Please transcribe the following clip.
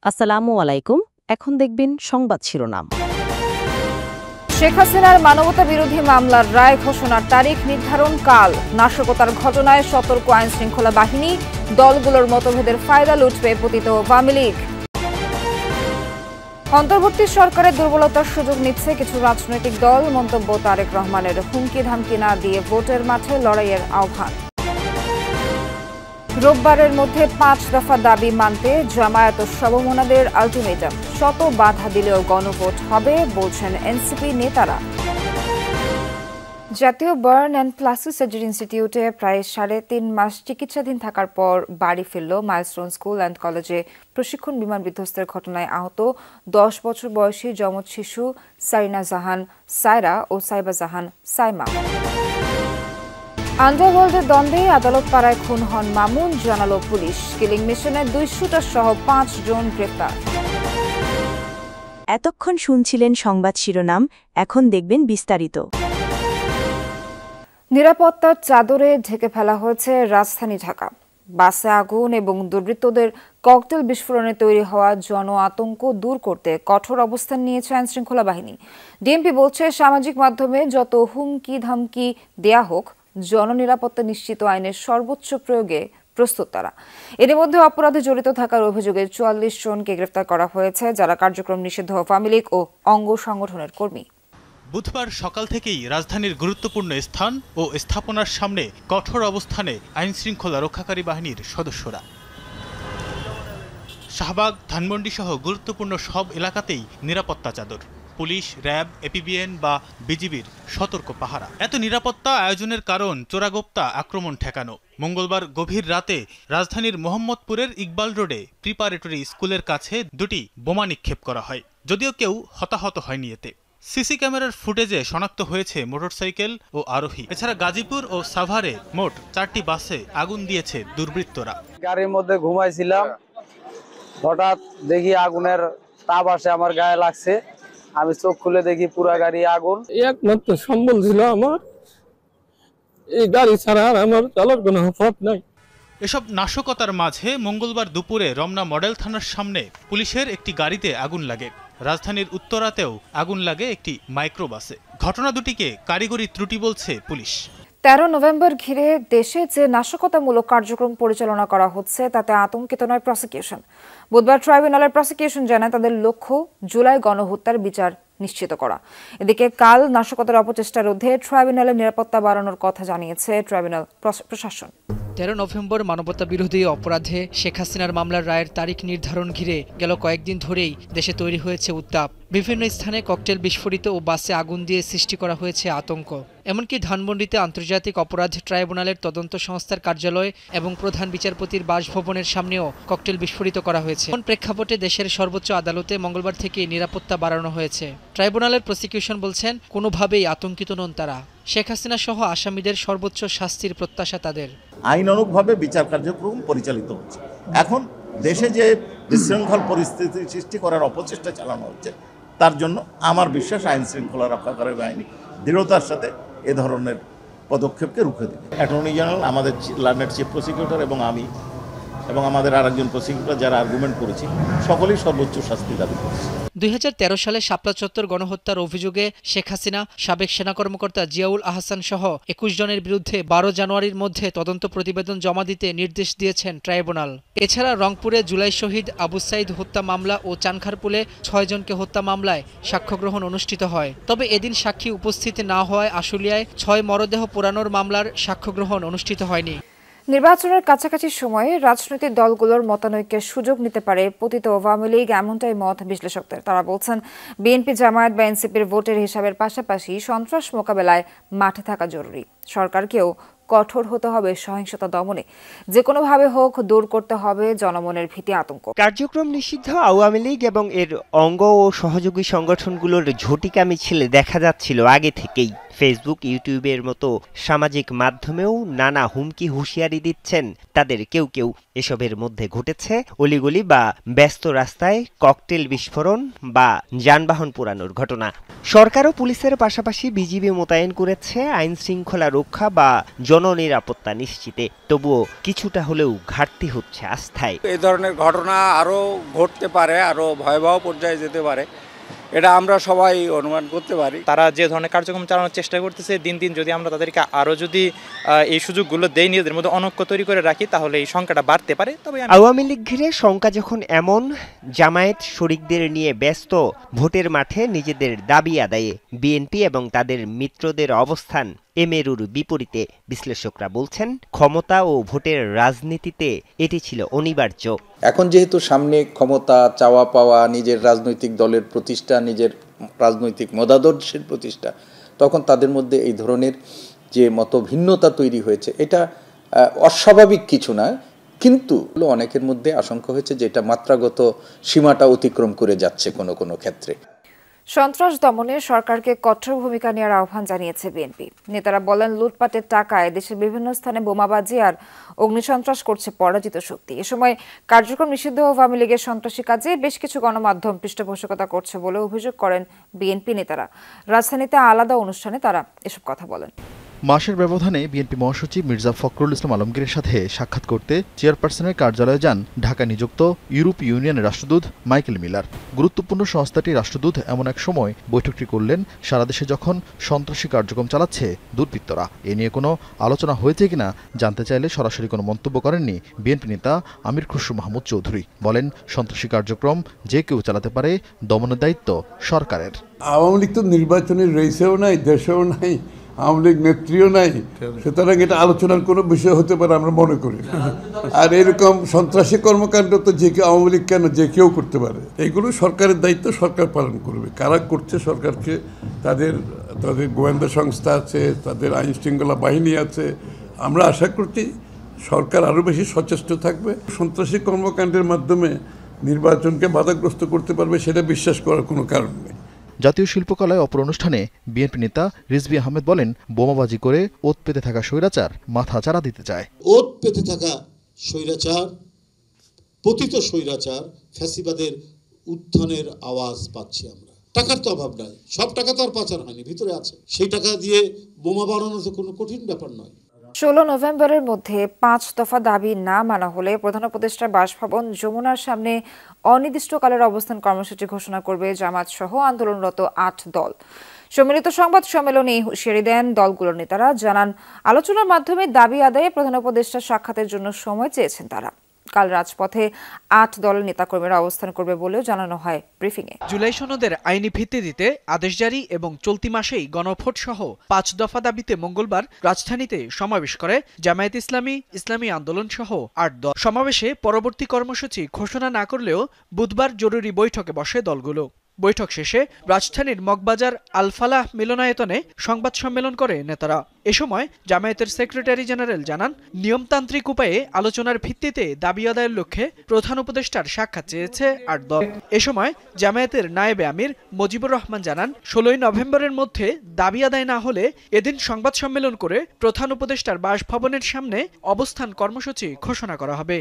আসসালামু আলাইকুম। এখন দেখবেন সংবাদ শিরোনাম। শেখ হাসিনার মানবতা বিরোধী মামলার রায় ঘোষণার তারিখ নির্ধারণ কাল। নাশকতার ঘটনায় সতর্ক আইন শৃঙ্খলা বাহিনী, দলগুলোর মতভেদের ফায়দা লুটবে পতিত আওয়ামী লীগ। অন্তর্বর্তী সরকারের দুর্বলতার সুযোগ নিচ্ছে কিছু রাজনৈতিক দল, মন্তব্য তারেক রহমানের। হুমকি ধামকি না দিয়ে ভোটের মাঠে লড়াইয়ের আহ্বান। রোববারের মধ্যে 5 দফা দাবি মানতে জামায়াত ও সমমনাদের আলটিমেটাম। শত বাধা দিলেও গণভোট হবে বলছেন এনসিপি নেতারা। জাতীয় বার্ন অ্যান্ড প্লাস্টিক সার্জারি ইনস্টিটিউটে প্রায় 3.5 মাস চিকিৎসাধীন থাকার পর বাড়ি ফিরল মাইলস্টোন স্কুল অ্যান্ড কলেজে প্রশিক্ষণ বিমান বিধ্বস্তের ঘটনায় আহত 10 বছর বয়সী যমজ শিশু সারিনা জাহান সায়রা ও সাইবা জাহান সাইমা। আন্ডারওয়ার্ল্ডের দ্বন্দ্বে আদালত পাড়ায় খুন হন মামুন, জানালো পুলিশ। কিলিং মিশনে 2 শুটার সহ 5 জন গ্রেপ্তার। এতক্ষণ শুনছিলেন সংবাদ শিরোনাম, এখন দেখবেন বিস্তারিত। নিরাপত্তার চাদরে ঢেকে ফেলা হয়েছে রাজধানী ঢাকা। বাসে আগুন এবং দুর্বৃত্তদের ককটেল বিস্ফোরণে তৈরি হওয়া জন আতঙ্ক দূর করতে কঠোর অবস্থান নিয়েছে আইনশৃঙ্খলা বাহিনী। ডিএমপি বলছে, সামাজিক মাধ্যমে যত হুমকি ধামকি দেয়া হোক, জননিরাপত্তা নিশ্চিত আইনের সর্বোচ্চ প্রয়োগে প্রস্তুত তারা। এর মধ্যে অপরাধে জড়িত থাকার অভিযোগে 44 জনকে গ্রেফতার করা হয়েছে, যারা কার্যক্রম নিষিদ্ধ আওয়ামী লীগ ও অঙ্গ সংগঠনের কর্মী। বুধবার সকাল থেকেই রাজধানীর গুরুত্বপূর্ণ স্থান ও স্থাপনার সামনে কঠোর অবস্থানে আইনশৃঙ্খলা রক্ষাকারী বাহিনীর সদস্যরা। শাহবাগ, ধানমন্ডি সহ গুরুত্বপূর্ণ সব এলাকাতেই নিরাপত্তা চাদর। পুলিশ, র্যাব, এপিবিএন বা বিজিবির সতর্ক পাহারা। এত নিরাপত্তা আয়োজনের কারণ চোরাগোপ্তা আক্রমণ ঠেকানো। মঙ্গলবার গভীর রাতে রাজধানীর মোহাম্মদপুরের ইকবাল রোডে প্রিপারেটরি স্কুলের কাছে 2টি বোমা নিক্ষেপ করা হয়, যদিও কেউ হতাহত হয়নি এতে। সিসি ক্যামেরার ফুটেজে শনাক্ত হয়েছে মোটরসাইকেল ও আরোহী। এছাড়া গাজীপুর ও সাভারে মোট 4টি বাসে আগুন দিয়েছে দুর্বৃত্তরা। গাড়ির মধ্যে ঘুমাইছিলাম, হঠাৎ দেখি আগুনের তাপ আসে আমার গায়ে লাগছে। আমি চোখ খুলে দেখি পুরা গাড়ি আগুন। একমাত্র সম্বল ছিল আমার, এই গাড়ি ছাড়া আর আমার চলার কোনো পথ নাই। এসব নাশকতার মাঝে মঙ্গলবার দুপুরে রমনা মডেল থানার সামনে পুলিশের একটি গাড়িতে আগুন লাগে। রাজধানীর উত্তরাতেও আগুন লাগে একটি মাইক্রোবাসে। ঘটনা দুটিকে কারিগরি ত্রুটি বলছে পুলিশ। 13 নভেম্বর ঘিরে দেশে যে নাশকতামূলক কার্যক্রম পরিচালনা করা হচ্ছে তাতে আতঙ্কিত নয় প্রসিকিউশন। বুধবার ট্রাইব্যুনালের প্রসিকিউশন জানায়, তাদের লক্ষ্য জুলাই গণহত্যার বিচার নিশ্চিত করা। এদিকে কাল নাশকতার অপচেষ্টা রোধে ট্রাইব্যুনালের নিরাপত্তা বাড়ানোর কথা জানিয়েছে ট্রাইব্যুনাল প্রশাসন। 13 নভেম্বর মানবতা বিরোধী অপরাধে শেখ হাসিনার মামলার রায়ের তারিখ নির্ধারণ ঘিরে গেল কয়েকদিন ধরেই দেশে তৈরি হয়েছে উত্তাপ। বিভিন্ন স্থানে ককটেল বিস্ফোরিত ও বাসে আগুন দিয়ে সৃষ্টি করা হয়েছে আতঙ্ক। এমনকি ধানমন্ডিতে আন্তর্জাতিক অপরাধ ট্রাইব্যুনালের তদন্ত সংস্থার কার্যালয় এবং প্রধান বিচারপতির বাসভবনের সামনেও ককটেল বিস্ফোরিত করা হয়েছে। কোন প্রেক্ষাপটে দেশের সর্বোচ্চ আদালতে মঙ্গলবার থেকে নিরাপত্তা বাড়ানো হয়েছে। ট্রাইব্যুনালের প্রসিকিউশন বলছেন, কোনোভাবেই আতঙ্কিত নন তারা। শেখ হাসিনা সহ আসামিদের সর্বোচ্চ শাস্তির প্রত্যাশা তাদের। আইনানুগভাবে বিচার কার্যক্রম পরিচালিত হচ্ছে। এখন দেশে যে বিশৃঙ্খল পরিস্থিতি সৃষ্টি করার অপচেষ্টা চালানো হচ্ছে, তার জন্য আমার বিশ্বাস আইন শৃঙ্খলা রক্ষাকারী বাহিনী দৃঢ়তার সাথে এ ধরনের পদক্ষেপকে রুখে দেবে। অ্যাটর্নি জেনারেল, আমাদের লার্নেড চিফ প্রসিকিউটর এবং আমি এবং আমাদের আরেকজন প্রসিকিউটর যারা আর্গুমেন্ট করেছি, সকলেই সর্বোচ্চ শাস্তি দাবি করেছে। 2013 সালে শাপলা চত্বর গণহত্যার অভিযোগে শেখ হাসিনা, সাবেক সেনা কর্মকর্তা জিয়াউল আহসান সহ 21 জনের বিরুদ্ধে 12 জানুয়ারির মধ্যে তদন্ত প্রতিবেদন জমা দিতে নির্দেশ দিয়েছেন ট্রাইব্যুনাল। এছাড়া রংপুরে জুলাই শহীদ আবু সাইদ হত্যা মামলা ও চানখারপুলে 6 জনকে হত্যা মামলায় সাক্ষ্য গ্রহণ অনুষ্ঠিত হয়। তবে এদিন সাক্ষী উপস্থিত না হওয়ায় আশুলিয়ায় 6 মরদেহ পোড়ানোর মামলার সাক্ষ্য গ্রহণ অনুষ্ঠিত হয়নি। নির্বাচনের কাছাকাছি সময়ে রাজনৈতিক দলগুলোর মতানৈক্যের সুযোগ নিতে পারে পতিত আওয়ামী লীগ, এমনটাই মত বিশ্লেষকদের। তারা বলছেন, বিএনপি, জামায়াত বা এনসিপির ভোটের হিসাবের পাশাপাশি সন্ত্রাস মোকাবেলায় মাঠে থাকা জরুরি। সরকারকেও কঠোর হতে হবে সহিংসতা দমনে। যে কোনোভাবে হোক দূর করতে হবে জনমনের ভীতি, আতঙ্ক। কার্যক্রম নিষিদ্ধ আওয়ামী লীগ এবং এর অঙ্গ ও সহযোগী সংগঠনগুলোর ঝটিকা মিছিলে দেখা যাচ্ছিল আগে থেকেই। ফেসবুক, ইউটিউবের মতো সামাজিক মাধ্যমেও নানা হুমকি হুঁশিয়ারি দিচ্ছেন তাদের কেউ কেউ। এসবের মধ্যে ঘটেছে অলিগলি বা ব্যস্ত রাস্তায় ককটেল বিস্ফোরণ বা যানবাহন পোড়ানোর ঘটনা। সরকার ও পুলিশের পাশাপাশি বিজিবি মোতায়েন করেছে আইন শৃঙ্খলা রক্ষা বা জননিরাপত্তা নিশ্চিতে। তবুও কিছুটা হলেও ঘাটতি হচ্ছে আস্থায়। এই ধরনের ঘটনা আরও ঘটতে পারে, আরও ভয়াবহ পর্যায়ে যেতে পারে, এটা আমরা সবাই অনুমান করতে পারি। তারা যে ধরনের কার্যক্রম চালানোর চেষ্টা করতেছে, দিন দিন যদি আমরা তাদেরকে আরও যদি এই সুযোগগুলো দেই, নিজেদের মধ্যে অনৈক্য তৈরি করে রাখি, তাহলে এই সংখ্যাটা বাড়তে পারে। তবে আওয়ামী লীগ ঘিরে শঙ্কা যখন এমন, জামায়াত শরিকদের নিয়ে ব্যস্ত, ভোটের মাঠে নিজেদের দাবি আদায়ে বিএনপি এবং তাদের মিত্রদের অবস্থান এমেরুর বিপরীতে। বিশ্লেষকরা বলছেন, ক্ষমতা ও ভোটের রাজনীতিতে এটি ছিল অনিবার্য। এখন যেহেতু সামনে ক্ষমতা, চাওয়া পাওয়া, নিজের রাজনৈতিক দলের প্রতিষ্ঠা, নিজের রাজনৈতিক মতাদর্শের প্রতিষ্ঠা, তখন তাদের মধ্যে এই ধরনের যে মতভিন্নতা তৈরি হয়েছে, এটা অস্বাভাবিক কিছু না, কিন্তু অনেকের মধ্যে আশঙ্কা হয়েছে যে এটা মাত্রাগত সীমাটা অতিক্রম করে যাচ্ছে কোনো কোনো ক্ষেত্রে। সন্ত্রাস দমনে সরকারকে কঠোর ভূমিকা নেওয়ার আহ্বান জানিয়েছে বিএনপি নেতারা। বলেন, লুটপাটের টাকায় দেশের বিভিন্ন স্থানে বোমাবাজি আর অগ্নিসন্ত্রাস করছে পরাজিত শক্তি। এ সময় কার্যক্রম নিষিদ্ধ আওয়ামী লীগের সন্ত্রাসী কাজে বেশ কিছু গণমাধ্যম পৃষ্ঠপোষকতা করছে বলে অভিযোগ করেন বিএনপি নেতারা। রাজধানীতে আলাদা অনুষ্ঠানে তারা এসব কথা বলেন। মাসের ব্যবধানে বিএনপি মহাসচিব মির্জা ফখরুল ইসলাম আলমগীরের সাথে সাক্ষাৎ করতে চেয়ারপারসনের কার্যালয়ে যান ঢাকা নিযুক্ত ইউরোপীয় ইউনিয়নের রাষ্ট্রদূত মাইকেল মিলার। গুরুত্বপূর্ণ সংস্থাটির রাষ্ট্রদূত এমন এক সময় বৈঠকটি করলেন সারা দেশে যখন সন্ত্রাসী কার্যক্রম চালাচ্ছে দুর্বৃত্তরা। এ নিয়ে কোনো আলোচনা হয়েছে কিনা জানতে চাইলে সরাসরি কোনো মন্তব্য করেননি বিএনপি নেতা আমির খুসরু মাহমুদ চৌধুরী। বলেন, সন্ত্রাসী কার্যক্রম যে কেউ চালাতে পারে, দমনের দায়িত্ব সরকারের। আওয়ামী লীগ তো নির্বাচনের রেসেও নাই, দেশেও নাই, আওয়ামী লীগ নেত্রীও নাই, সুতরাং এটা আলোচনার কোনো বিষয় হতে পারে আমরা মনে করি। আর এরকম সন্ত্রাসী কর্মকাণ্ড তো যে কেউ, আওয়ামী লীগ কেন, যে কেউ করতে পারে। এগুলো সরকারের দায়িত্ব, সরকার পালন করবে। কারা করছে, সরকারকে তাদের গোয়েন্দা সংস্থা আছে, তাদের আইন শৃঙ্খলা বাহিনী আছে। আমরা আশা করছি সরকার আরও বেশি সচেষ্ট থাকবে, সন্ত্রাসী কর্মকাণ্ডের মাধ্যমে নির্বাচনকে বাধাগ্রস্ত করতে পারবে, সেটা বিশ্বাস করার কোনো কারণ নেই। জাতীয় শিল্পকলায় অপর অনুষ্ঠানে বিএনপি নেতা রিজভী আহমেদ বলেন, বোমাবাজি করে ওত পেতে থাকা স্বৈরাচার মাথা চারা দিতে চায়। ওত পেতে থাকা স্বৈরাচার, পতিত স্বৈরাচার, ফ্যাসিবাদের উত্থানের আওয়াজ পাচ্ছি আমরা। টাকার তো অভাব নাই, সব টাকা তো আর পাচার হয়নি, ভিতরে আছে। সেই টাকা দিয়ে বোমা বানানো তো কোনো কঠিন ব্যাপার নয়। 16 নভেম্বরের মধ্যে 5 দফা দাবি না মানা হলে প্রধান উপদেষ্টার বাসভবন যমুনার সামনে অনির্দিষ্টকালের অবস্থান কর্মসূচি ঘোষণা করবে জামাত সহ আন্দোলনরত 8 দল। সম্মিলিত সংবাদ সম্মেলনে হুঁশিয়ারি দেন দলগুলোর নেতারা। জানান, আলোচনার মাধ্যমে দাবি আদায়ে প্রধান উপদেষ্টার সাক্ষাতের জন্য সময় চেয়েছেন তারা। কাল রাজপথে 8 দলের নেতাকর্মীরা অবস্থান করবে বলেও জানানো হয় ব্রিফিংয়ে। জুলাই সনদের আইনি ভিত্তি দিতে আদেশ জারি এবং চলতি মাসেই গণভোট সহ 5 দফা দাবিতে মঙ্গলবার রাজধানীতে সমাবেশ করে জামায়াত ইসলামী, ইসলামী আন্দোলন সহ 8 দল। সমাবেশে পরবর্তী কর্মসূচি ঘোষণা না করলেও বুধবার জরুরি বৈঠকে বসে দলগুলো। বৈঠক শেষে রাজধানীর মগবাজার আল ফালাহ মিলনায়তনে সংবাদ সম্মেলন করে নেতারা। এ সময় জামায়াতের সেক্রেটারি জেনারেল জানান, নিয়মতান্ত্রিক উপায়ে আলোচনার ভিত্তিতে দাবি আদায়ের লক্ষ্যে প্রধান উপদেষ্টার সাক্ষাৎ চেয়েছে 8 দল। এ সময় জামায়াতের নায়েবে আমির মজিবুর রহমান জানান, 16 নভেম্বরের মধ্যে দাবি আদায় না হলে এদিন সংবাদ সম্মেলন করে প্রধান উপদেষ্টার বাসভবনের সামনে অবস্থান কর্মসূচি ঘোষণা করা হবে।